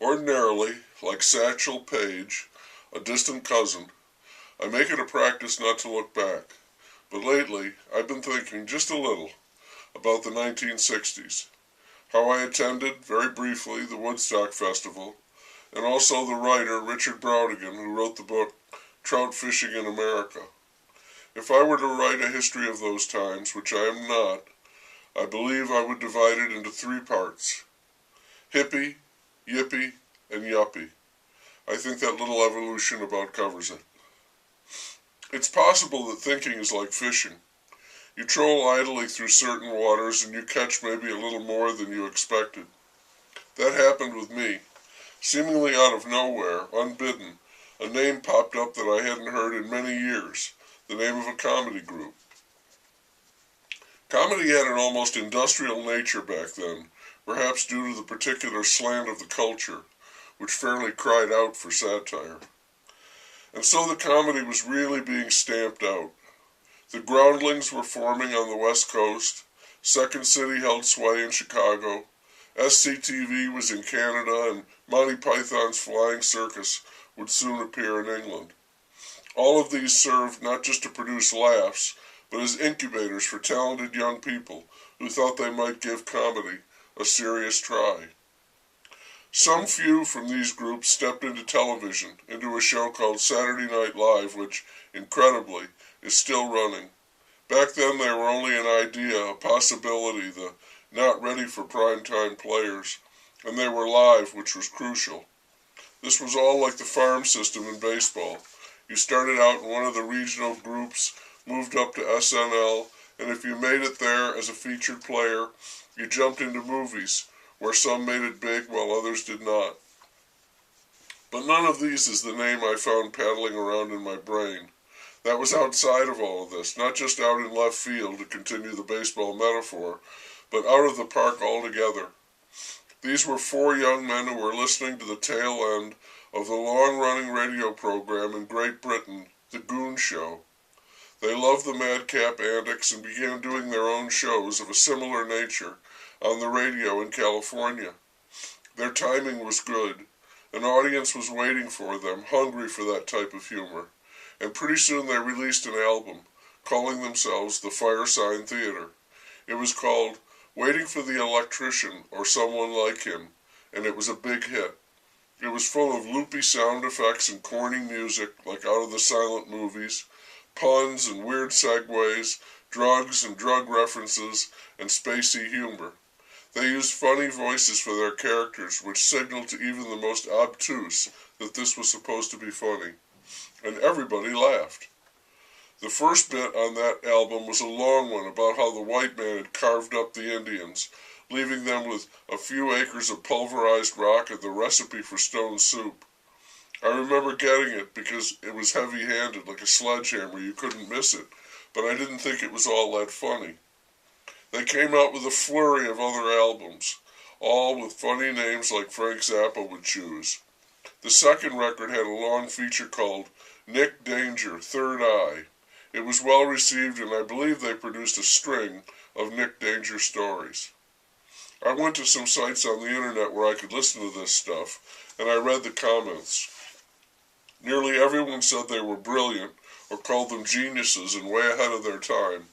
Ordinarily, like Satchel Paige, a distant cousin, I make it a practice not to look back. But lately, I've been thinking just a little about the 1960s. How I attended, very briefly, the Woodstock Festival, and also the writer Richard Brautigan, who wrote the book Trout Fishing in America. If I were to write a history of those times, which I am not, I believe I would divide it into three parts: hippie, yippie, and yuppie. I think that little evolution about covers it. It's possible that thinking is like fishing. You troll idly through certain waters and you catch maybe a little more than you expected. That happened with me. Seemingly out of nowhere, unbidden, a name popped up that I hadn't heard in many years, the name of a comedy group. Comedy had an almost industrial nature back then, perhaps due to the particular slant of the culture, which fairly cried out for satire. And so the comedy was really being stamped out. The Groundlings were forming on the West Coast, Second City held sway in Chicago, SCTV was in Canada, and Monty Python's Flying Circus would soon appear in England. All of these served not just to produce laughs, but as incubators for talented young people who thought they might give comedy a serious try. Some few from these groups stepped into television, into a show called Saturday Night Live, which, incredibly, is still running. Back then they were only an idea, a possibility, the not ready for primetime players, and they were live, which was crucial. This was all like the farm system in baseball. You started out in one of the regional groups, moved up to SNL, and if you made it there as a featured player, you jumped into movies, where some made it big while others did not. But none of these is the name I found paddling around in my brain. That was outside of all of this, not just out in left field, to continue the baseball metaphor, but out of the park altogether. These were four young men who were listening to the tail end of the long-running radio program in Great Britain, The Goon Show. They loved the madcap antics and began doing their own shows of a similar nature on the radio in California. Their timing was good. An audience was waiting for them, hungry for that type of humor. And pretty soon they released an album, calling themselves the Firesign Theater. It was called Waiting for the Electrician or Someone Like Him, and it was a big hit. It was full of loopy sound effects and corny music, like out of the silent movies, puns and weird segues, drugs and drug references, and spacey humor. They used funny voices for their characters, which signaled to even the most obtuse that this was supposed to be funny. And everybody laughed. The first bit on that album was a long one about how the white man had carved up the Indians, leaving them with a few acres of pulverized rock and the recipe for stone soup. I remember getting it because it was heavy-handed, like a sledgehammer. You couldn't miss it, but I didn't think it was all that funny. They came out with a flurry of other albums, all with funny names like Frank Zappa would choose. The second record had a long feature called Nick Danger, Third Eye. It was well received, and I believe they produced a string of Nick Danger stories. I went to some sites on the internet where I could listen to this stuff, and I read the comments. Nearly everyone said they were brilliant, or called them geniuses and way ahead of their time.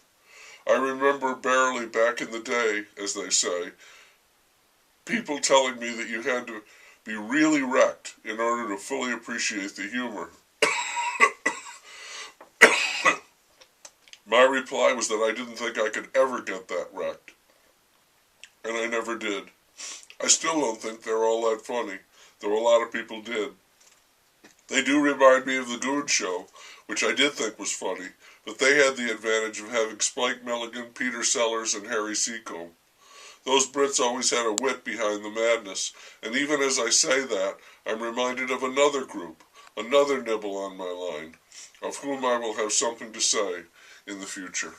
I remember barely back in the day, as they say, people telling me that you had to be really wrecked in order to fully appreciate the humor. My reply was that I didn't think I could ever get that wrecked. And I never did. I still don't think they're all that funny, though a lot of people did. They do remind me of The Goon Show, which I did think was funny, but they had the advantage of having Spike Milligan, Peter Sellers, and Harry Seacombe. Those Brits always had a wit behind the madness, and even as I say that, I'm reminded of another group, another nibble on my line, of whom I will have something to say in the future.